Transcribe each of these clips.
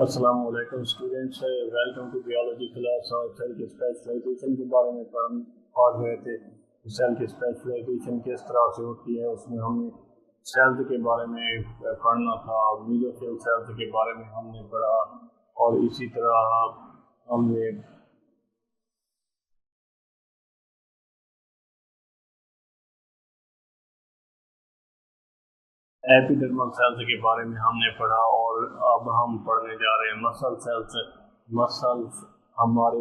अस्सलाम वालेकुम students, welcome to biology class. और सेल की स्पेशलाइजेशन के बारे में पढ़ रहे थे। सेल की स्पेशलाइजेशन किस तरह से होती है, उसमें हमने सेल्स के बारे में पढ़ना था, मेसोफिल सेल्स के बारे में हमने पढ़ा, और इसी तरह हमने एपिडर्मल सेल्स के बारे में हमने पढ़ा। और अब हम पढ़ने जा रहे हैं मसल सेल्स। मसल्स हमारे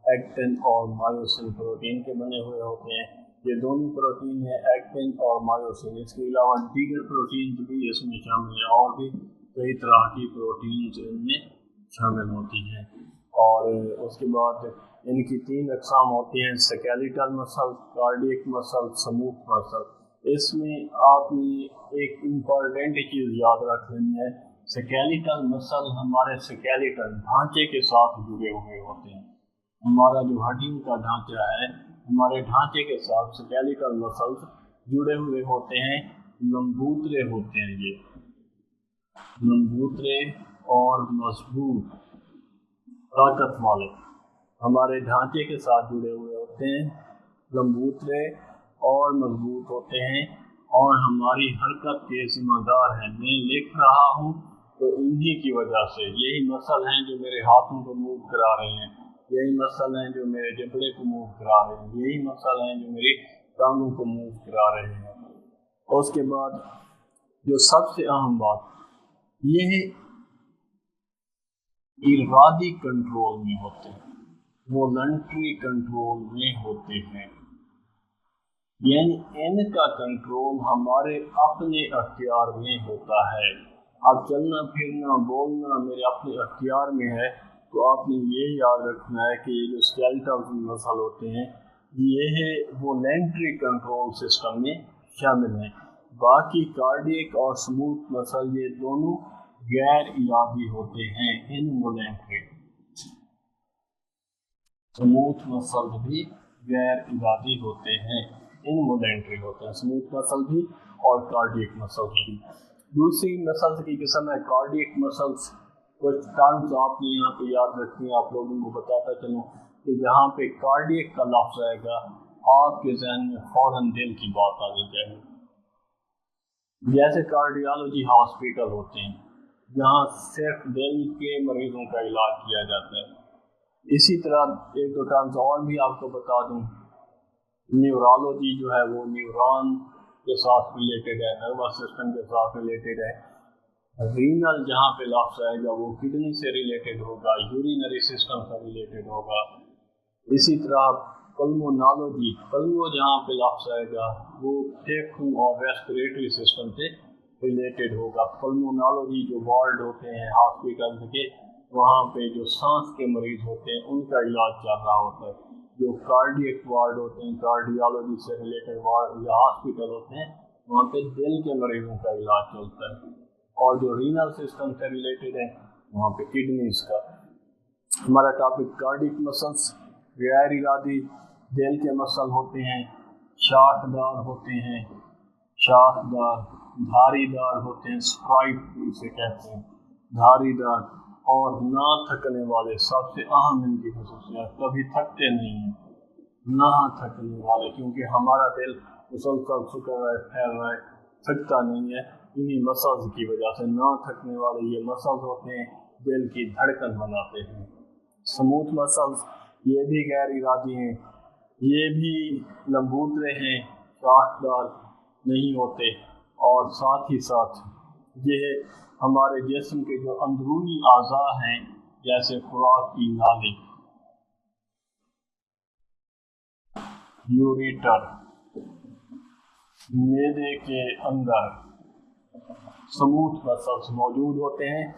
एक्टिन और मायोसिन प्रोटीन के बने हुए होते हैं। ये दोनों प्रोटीन है, एक्टिन और मायोसिन। इसके अलावा दीगर प्रोटीन भी इसमें शामिल है, और भी कई तरह की प्रोटीन इनमें शामिल होती हैं। और उसके बाद इनकी 3 अक़साम होती हैं: skeletal muscle, cardiac muscle, smooth muscle. इसमें आपने एक इम्पॉर्टेंट चीज़ याद रख लेनी है। स्केलेटल मसल हमारे स्केलेटल ढांचे के साथ जुड़े हुए होते हैं। हमारा जो हड्डियों का ढांचा है, हमारे ढांचे के साथ स्केलेटल मसल्स जुड़े हुए होते हैं, लंबूतरे होते हैं। ये लंबूतरे और मजबूत ताकत वाले हमारे ढांचे के साथ जुड़े हुए होते हैं, लंबूतरे और मजबूत होते हैं, और हमारी हरकत के जिम्मेदार हैं। मैं लिख रहा हूँ तो इन्हीं की वजह से। यही मसल हैं जो मेरे हाथों को मूव करा रहे हैं, यही मसल हैं जो मेरे जबड़े को मूव करा रहे हैं, यही मसल हैं जो मेरी टांगों को मूव करा रहे हैं। उसके बाद जो सबसे अहम बात, ये इरादी कंट्रोल में होते हैं, वॉलंटरी कंट्रोल में होते हैं। यानी इनका कंट्रोल हमारे अपने अख्तियार में होता है। अब चलना फिरना बोलना मेरे अपने अख्तियार में है, तो आपने ये याद रखना है कि ये जो स्केलेटल मसल होते हैं, ये है वॉलंटरी कंट्रोल सिस्टम में शामिल हैं। बाकी कार्डियक और स्मूथ मसल ये दोनों गैर इरादी होते हैं, इनवॉलंटरी। स्मूथ मसल भी गैर इरादी होते हैं, इनवॉलंटरी होते हैं, स्मूथ मसल भी और कार्डियक मसल भी। दूसरी मसल्स की किस्म है कार्डियक मसल्स। कुछ टर्म्स आपने यहाँ पे याद रखनी है, आप लोगों को बताता चलूँ कि जहाँ पे कार्डियक का लफ्ज़ आएगा, आपके जहन में फौरन दिल की बात आ जाएगी। जैसे कार्डियोलॉजी हॉस्पिटल होते हैं, जहाँ सिर्फ दिल के मरीजों का इलाज किया जाता है। इसी तरह एक दो टर्म्स और भी आपको बता दूँ। न्यूरोलॉजी जो है वो न्यूरॉन के साथ रिलेटेड है, नर्वस सिस्टम के साथ रिलेटेड है। रीनल जहाँ पे लफ्ज़ आएगा वो किडनी से रिलेटेड होगा, यूरिनरी सिस्टम से रिलेटेड होगा। इसी तरह पल्मोनोलॉजी, पल्मो जहाँ पे लफ्ज़ आएगा वो फेफड़ों और रेस्पिरेटरी सिस्टम से रिलेटेड होगा। पल्मोनोलॉजी जो वार्ड होते हैं हॉस्पिटल के, वहाँ पे जो सांस के मरीज होते हैं उनका इलाज चल रहा होता है। जो कार्डियक वार्ड होते हैं, कार्डियोलॉजी से रिलेटेड वार्ड या हॉस्पिटल होते हैं, वहाँ पे दिल के मरीजों का इलाज चलता है। और जो रीनल सिस्टम से रिलेटेड है, वहाँ पे किडनीज का। हमारा टॉपिक कार्डियक मसल्स, गैर इरादी दिल के मसल होते हैं, शाखदार होते हैं, शाखदार, धारीदार होते हैं, स्ट्राइप इसे कहते हैं, धारीदार, और ना थकने वाले। सबसे अहम इनकी खसूसियत, कभी थकते नहीं हैं, ना थकने वाले, क्योंकि हमारा दिल मुसलसल सुकड़ रहा है, फैल रहा है, थकता नहीं है, इन्हीं मसल्स की वजह से। ना थकने वाले ये मसल्स होते हैं, दिल की धड़कन बनाते हैं। स्मूथ मसल्स ये भी गैर इरादी हैं, ये भी लंबूतरे हैं, शाखदार नहीं होते, और साथ ही साथ ये हमारे जिस्म के जो अंदरूनी आज़ा हैं, जैसे खुराक की नाली, यूरेटर, मैदे के अंदर स्मूथ मसल्स मौजूद होते हैं,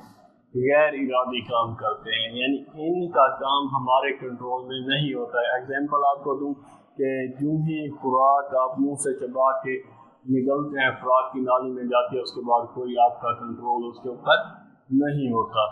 गैर इरादी काम करते हैं। यानी इनका काम हमारे कंट्रोल में नहीं होता है। एग्जाम्पल आपको दूं कि यूं ही खुराक आप मुंह से चबा के निगलते हैं, खुराक की नाली में जाती है, उसके बाद कोई आपका कंट्रोल उसके ऊपर नहीं होता।